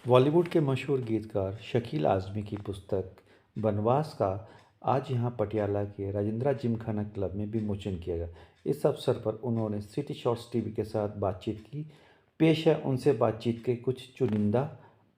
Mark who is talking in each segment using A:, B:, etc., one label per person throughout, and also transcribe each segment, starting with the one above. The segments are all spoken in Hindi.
A: बॉलीवुड के मशहूर गीतकार शकील आज़मी की पुस्तक बनवास का आज यहाँ पटियाला के राजेंद्रा जिमखाना क्लब में विमोचन किया गया। इस अवसर पर उन्होंने सिटी शॉर्ट्स टीवी के साथ बातचीत की। पेश है उनसे बातचीत के कुछ चुनिंदा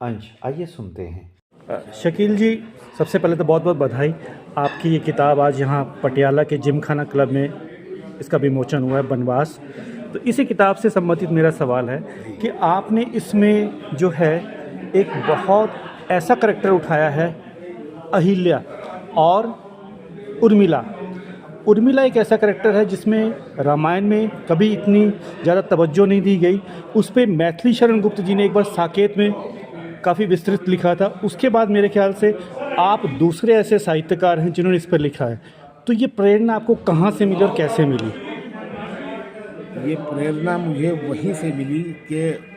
A: अंश, आइए सुनते हैं।
B: शकील जी, सबसे पहले तो बहुत बहुत बधाई। आपकी ये किताब आज यहाँ पटियाला के जिमखाना क्लब में इसका विमोचन हुआ है, बनवास। तो इसी किताब से संबंधित मेरा सवाल है कि आपने इसमें जो है एक बहुत ऐसा करैक्टर उठाया है, अहिल्या और उर्मिला। उर्मिला एक ऐसा करैक्टर है जिसमें रामायण में कभी इतनी ज़्यादा तवज्जो नहीं दी गई। उस पर मैथिली शरण गुप्त जी ने एक बार साकेत में काफ़ी विस्तृत लिखा था। उसके बाद मेरे ख्याल से आप दूसरे ऐसे साहित्यकार हैं जिन्होंने इस पर लिखा है। तो ये प्रेरणा आपको कहाँ से मिली और कैसे मिली?
C: ये प्रेरणा मुझे वहीं से मिली कि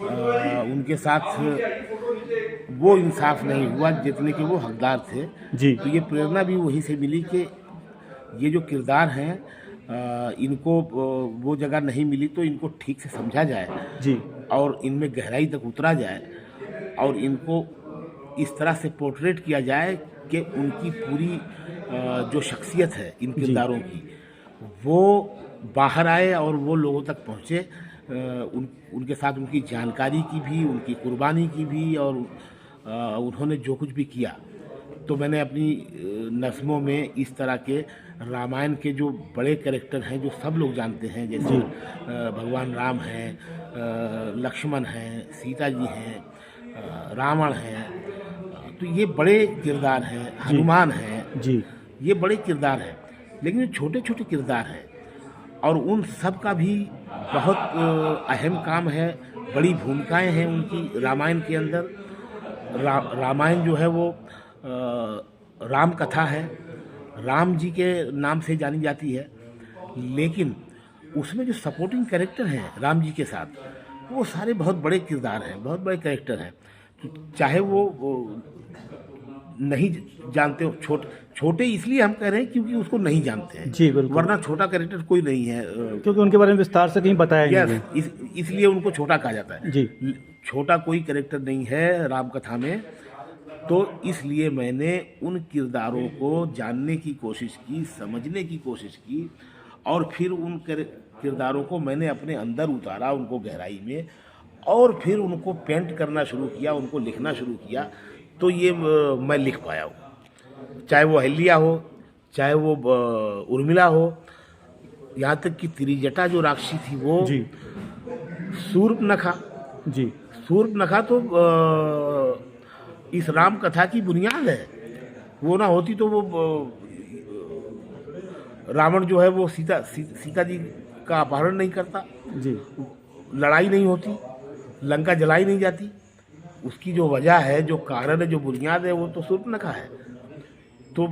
C: उनके साथ वो इंसाफ नहीं हुआ जितने के वो हकदार थे
B: जी।
C: तो ये प्रेरणा भी वहीं से मिली कि ये जो किरदार हैं इनको वो जगह नहीं मिली तो इनको ठीक से समझा जाए
B: जी।
C: और इनमें गहराई तक उतरा जाए और इनको इस तरह से पोर्ट्रेट किया जाए कि उनकी पूरी जो शख्सियत है इन किरदारों की वो बाहर आए और वो लोगों तक पहुँचे। उनके साथ उनकी जानकारी की भी, उनकी कुर्बानी की भी और उन्होंने जो कुछ भी किया। तो मैंने अपनी नज़्मों में इस तरह के रामायण के जो बड़े कैरेक्टर हैं जो सब लोग जानते हैं, जैसे भगवान राम हैं, लक्ष्मण हैं, सीता जी हैं, रावण हैं, तो ये बड़े किरदार हैं, हनुमान हैं
B: जी।
C: ये बड़े किरदार हैं। लेकिन ये छोटे छोटे किरदार हैं और उन सब का भी बहुत अहम काम है, बड़ी भूमिकाएं हैं उनकी रामायण के अंदर। रामायण जो है वो राम कथा है, राम जी के नाम से जानी जाती है, लेकिन उसमें जो सपोर्टिंग कैरेक्टर हैं राम जी के साथ वो सारे बहुत बड़े किरदार हैं, बहुत बड़े कैरेक्टर हैं। तो चाहे वो नहीं जानते हो, छोटे इसलिए हम कह रहे हैं क्योंकि उसको नहीं जानते हैं
B: जी बिल्कुल,
C: वरना छोटा कैरेक्टर कोई नहीं है
B: क्योंकि उनके बारे में विस्तार से कहीं बताया नहीं है।
C: इसलिए उनको छोटा कहा जाता है
B: जी।
C: छोटा कोई कैरेक्टर नहीं है राम कथा में। तो इसलिए मैंने उन किरदारों को जानने की कोशिश की, समझने की कोशिश की और फिर उन किरदारों को मैंने अपने अंदर उतारा, उनको गहराई में, और फिर उनको पेंट करना शुरू किया, उनको लिखना शुरू किया। तो ये मैं लिख पाया हूँ, चाहे वो अहिल्या हो, चाहे वो उर्मिला हो, यहाँ तक कि त्रिजटा जो राक्षसी थी वो
B: जी।
C: शूर्पणखा।
B: जी।
C: शूर्पणखा तो इस राम कथा की बुनियाद है। वो ना होती तो वो रावण जो है वो सीता जी का अपहरण नहीं करता
B: जी।
C: लड़ाई नहीं होती, लंका जलाई नहीं जाती। उसकी जो वजह है, जो कारण है, जो बुनियाद है, वो तो शूर्पणखा है। तो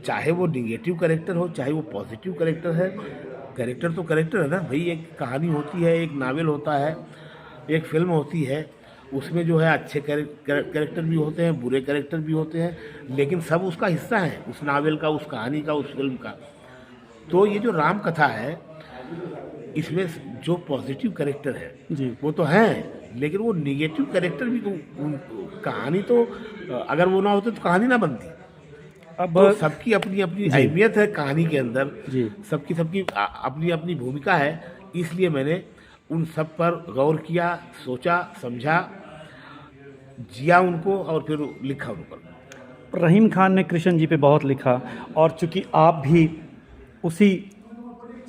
C: चाहे वो निगेटिव कैरेक्टर हो, चाहे वो पॉजिटिव कैरेक्टर है, कैरेक्टर तो कैरेक्टर है ना भाई। एक कहानी होती है, एक नावल होता है, एक फिल्म होती है, उसमें जो है अच्छे कैरेक्टर भी होते हैं, बुरे कैरेक्टर भी होते हैं, लेकिन सब उसका हिस्सा है, उस नावल का, उस कहानी का, उस फिल्म का। तो ये जो राम कथा है इसमें जो पॉजिटिव कैरेक्टर है
B: जी।
C: वो तो हैं, लेकिन वो निगेटिव कैरेक्टर भी तो कहानी तो अगर वो ना होते तो कहानी ना बनती।
B: अब
C: तो सबकी अपनी अपनी अहमियत है कहानी के अंदर
B: जी।
C: सबकी अपनी अपनी भूमिका है। इसलिए मैंने उन सब पर गौर किया, सोचा, समझा, जिया उनको और फिर लिखा उन पर।
B: रहीम खान ने कृष्ण जी पे बहुत लिखा और चूंकि आप भी उसी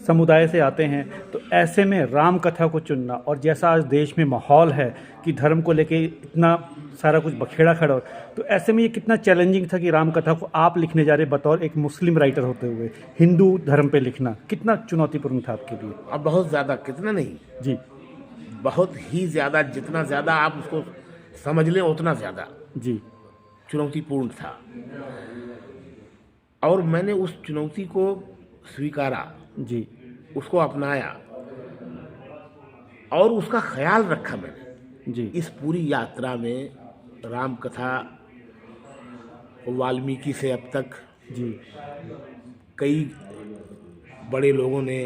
B: समुदाय से आते हैं तो ऐसे में राम कथा को चुनना, और जैसा आज देश में माहौल है कि धर्म को लेके इतना सारा कुछ बखेड़ा खड़ा हो, तो ऐसे में ये कितना चैलेंजिंग था कि राम कथा को आप लिखने जा रहे बतौर एक मुस्लिम राइटर होते हुए हिंदू धर्म पे लिखना कितना चुनौतीपूर्ण था आपके लिए?
C: अब बहुत ज़्यादा, कितना नहीं
B: जी।
C: बहुत ही ज़्यादा, जितना ज़्यादा आप उसको समझ लें उतना ज़्यादा
B: जी।
C: चुनौतीपूर्ण था। और मैंने उस चुनौती को स्वीकारा,
B: जी।
C: उसको अपनाया और उसका ख्याल रखा मैंने
B: जी।
C: इस पूरी यात्रा में। राम कथा वाल्मीकि से अब तक
B: जी।
C: कई बड़े लोगों ने,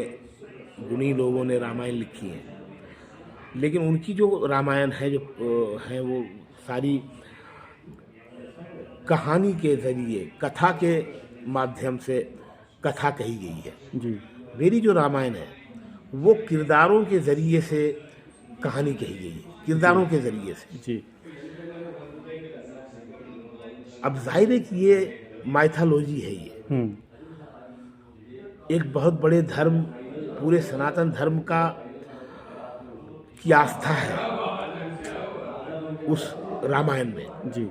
C: गुणी लोगों ने रामायण लिखी है लेकिन उनकी जो रामायण है जो है वो सारी कहानी के ज़रिए, कथा के माध्यम से कथा कही गई है।
B: जी
C: मेरी जो रामायण है वो किरदारों के ज़रिए से कहानी कही गई है, किरदारों के ज़रिए से।
B: जी
C: अब जाहिर है कि ये माइथोलॉजी है, ये एक बहुत बड़े धर्म, पूरे सनातन धर्म का की आस्था है उस रामायण में।
B: जी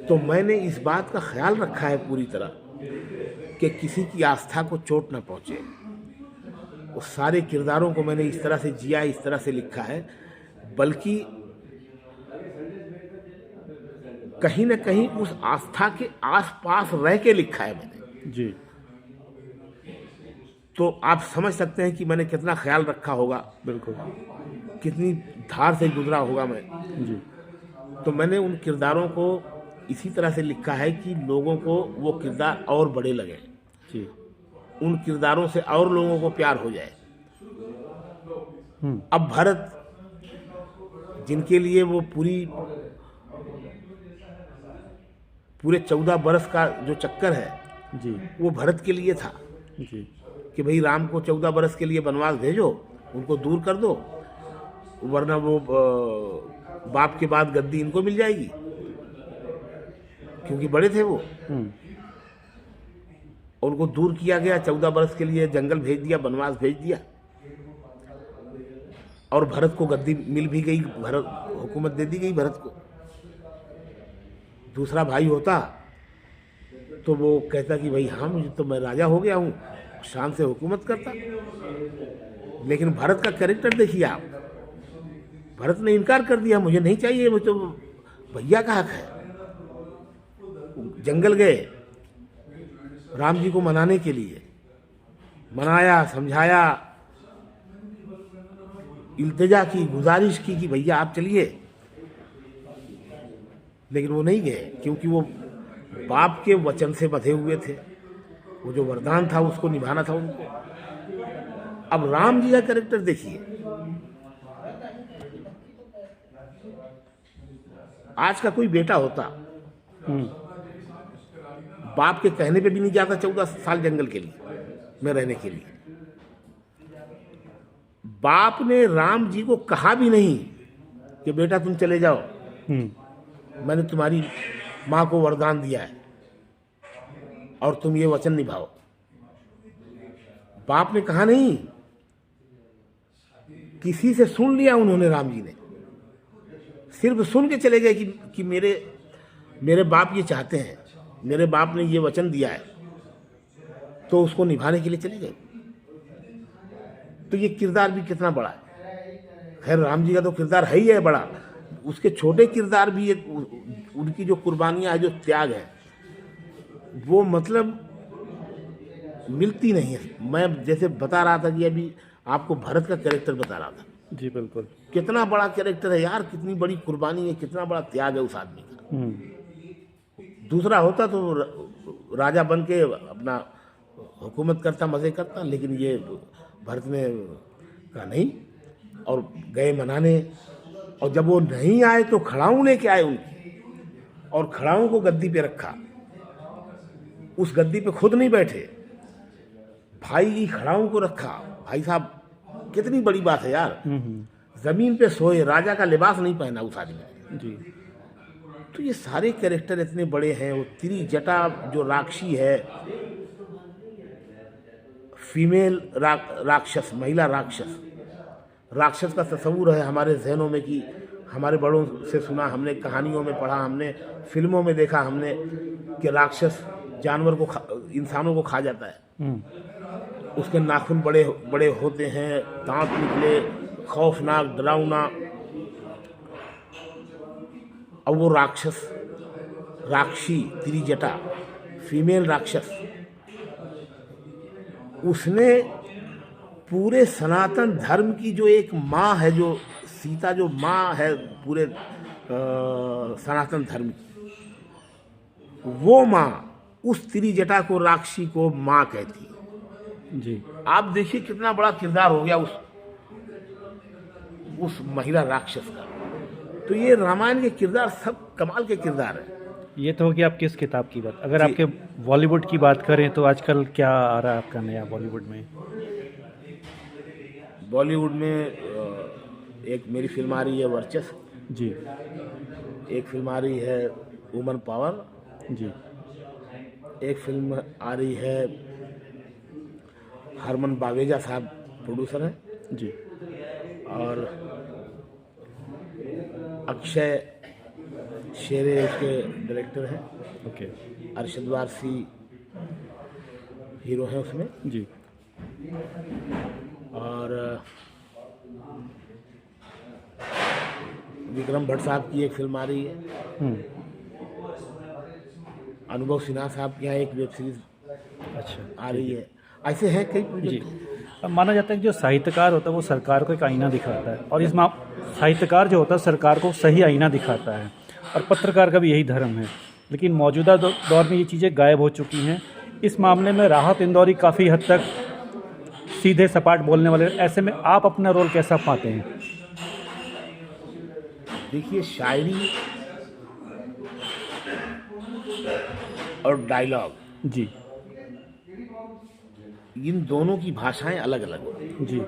C: तो मैंने इस बात का ख्याल रखा है पूरी तरह कि किसी की आस्था को चोट ना पहुंचे। उस सारे किरदारों को मैंने इस तरह से जिया, इस तरह से लिखा है, बल्कि कहीं ना कहीं उस आस्था के आसपास रह के लिखा है मैंने।
B: जी
C: तो आप समझ सकते हैं कि मैंने कितना ख्याल रखा होगा,
B: बिल्कुल।
C: कितनी धार से गुजरा होगा मैं।
B: जी
C: तो मैंने उन किरदारों को इसी तरह से लिखा है कि लोगों को वो किरदार और बड़े लगे,
B: जी
C: उन किरदारों से और लोगों को प्यार हो जाए। अब भरत, जिनके लिए वो पूरे 14 बरस का जो चक्कर है
B: जी
C: वो भरत के लिए था
B: जी
C: कि भाई राम को 14 बरस के लिए वनवास भेजो, उनको दूर कर दो, वरना वो बाप के बाद गद्दी इनको मिल जाएगी, क्योंकि बड़े थे वो। और उनको दूर किया गया, 14 बरस के लिए जंगल भेज दिया, वनवास भेज दिया, और भरत को गद्दी मिल भी गई, भरत हुकूमत दे दी गई भरत को। दूसरा भाई होता तो वो कहता कि भाई हाँ, मुझे तो मैं राजा हो गया हूँ, शान से हुकूमत करता। लेकिन भरत का कैरेक्टर देखिए आप, भरत ने इनकार कर दिया, मुझे नहीं चाहिए, वो तो भैया का हक है। जंगल गए राम जी को मनाने के लिए, मनाया, समझाया, इल्तिजा की, गुजारिश की कि भैया आप चलिए, लेकिन वो नहीं गए, क्योंकि वो बाप के वचन से बंधे हुए थे। वो जो वरदान था उसको निभाना था उनको। अब राम जी का कैरेक्टर देखिए, आज का कोई बेटा होता बाप के कहने पे भी नहीं जाता 14 साल जंगल के लिए में रहने के लिए। बाप ने राम जी को कहा भी नहीं कि बेटा तुम चले जाओ, मैंने तुम्हारी माँ को वरदान दिया है और तुम ये वचन निभाओ। बाप ने कहा नहीं, किसी से सुन लिया उन्होंने, राम जी ने सिर्फ सुन के चले गए कि मेरे बाप ये चाहते हैं, मेरे बाप ने ये वचन दिया है, तो उसको निभाने के लिए चले गए। तो ये किरदार भी कितना बड़ा है। खैर राम जी का तो किरदार है ही है बड़ा, उसके छोटे किरदार भी उनकी जो कुर्बानियां है, जो त्याग है, वो मतलब मिलती नहीं है। मैं जैसे बता रहा था कि अभी आपको भरत का कैरेक्टर बता रहा था,
B: जी बिल्कुल।
C: कितना बड़ा कैरेक्टर है यार, कितनी बड़ी कुर्बानी है, कितना बड़ा त्याग है उस आदमी का। दूसरा होता तो राजा बन के अपना हुकूमत करता, मजे करता, लेकिन ये भरत ने कहा नहीं, और गए मनाने। और जब वो नहीं आए तो खड़ाऊ लेके आए उनकी, और खड़ाऊ को गद्दी पे रखा। उस गद्दी पे खुद नहीं बैठे, भाई की खड़ाऊ को रखा। भाई साहब कितनी बड़ी बात है यार, जमीन पे सोए, राजा का लिबास नहीं पहना उस आदमी ने।
B: जी
C: तो ये सारे कैरेक्टर इतने बड़े हैं। वो त्रिजटा जो राक्षी है, फीमेल राक्षस, महिला राक्षस, राक्षस का तस्वुर है हमारे जहनों में कि हमारे बड़ों से सुना हमने, कहानियों में पढ़ा हमने, फिल्मों में देखा हमने कि राक्षस जानवर को इंसानों को खा जाता है। उसके नाखून बड़े बड़े होते हैं, दांत निकले, खौफनाक, डरावना। अब वो राक्षी त्रिजटा फीमेल राक्षस, उसने पूरे सनातन धर्म की जो एक माँ है, जो सीता जो माँ है पूरे सनातन धर्म की, वो माँ उस त्रिजटा को, राक्षी को माँ कहती है।
B: जी
C: आप देखिए कितना बड़ा किरदार हो गया उस महिला राक्षस का। तो ये रामायण के किरदार सब कमाल के किरदार हैं।
B: ये तो होगी आप किस किताब की बात। अगर
C: जी।
B: आपके बॉलीवुड की बात करें तो आजकल क्या आ रहा है आपका नया बॉलीवुड में?
C: बॉलीवुड में एक मेरी फिल्म आ रही है वर्चस्व,
B: जी
C: एक फिल्म आ रही है वुमन पावर,
B: जी
C: एक फिल्म आ रही है हरमन बावेजा साहब प्रोड्यूसर हैं,
B: जी
C: और अक्षय शेरे उसके डायरेक्टर हैं,
B: ओके
C: अरशद वारसी हीरो हैं उसमें,
B: जी
C: और विक्रम भट्ट साहब की एक फिल्म आ रही है,
B: हम्म,
C: अनुभव सिन्हा साहब के यहाँ एक वेब सीरीज
B: अच्छा
C: आ रही है। ऐसे हैं कई
B: जी।
C: प्रोजेक्ट।
B: अब माना जाता है कि जो साहित्यकार होता है वो सरकार को एक आईना दिखाता है, और इस साहित्यकार जो होता है सरकार को सही आईना दिखाता है, और पत्रकार का भी यही धर्म है। लेकिन मौजूदा दौर में ये चीज़ें गायब हो चुकी हैं। इस मामले में राहत इंदौरी काफ़ी हद तक सीधे सपाट बोलने वाले, ऐसे में आप अपना रोल कैसा पाते हैं?
C: देखिए, शायरी और डायलॉग,
B: जी
C: इन दोनों की भाषाएं अलग अलग हैं।
B: जी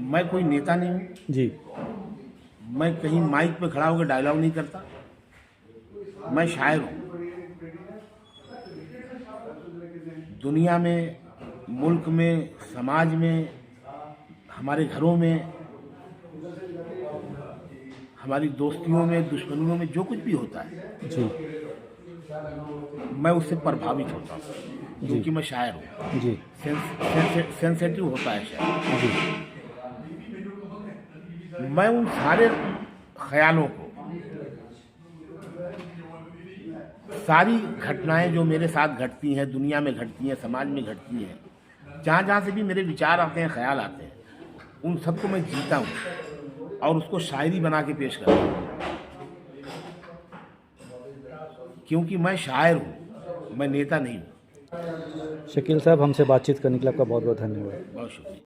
C: मैं कोई नेता नहीं हूँ,
B: जी
C: मैं कहीं माइक पे खड़ा होकर डायलॉग नहीं करता, मैं शायर हूँ। दुनिया में, मुल्क में, समाज में, हमारे घरों में, हमारी दोस्तियों में, दुश्मनियों में जो कुछ भी होता है,
B: जी
C: मैं उससे प्रभावित होता हूँ, क्योंकि मैं शायर हूँ।
B: जी
C: सेंसेटिव होता है शायर।
B: जी
C: मैं उन सारे ख्यालों को, सारी घटनाएं जो मेरे साथ घटती हैं, दुनिया में घटती हैं, समाज में घटती हैं, जहाँ जहाँ से भी मेरे विचार आते हैं, ख्याल आते हैं, उन सबको मैं जीता हूँ और उसको शायरी बना के पेश करता हूँ। क्योंकि मैं शायर हूँ, मैं नेता नहीं हूँ।
B: शकील साहब, हमसे बातचीत करने के लिए आपका बहुत बहुत धन्यवाद।
C: बहुत शुक्रिया।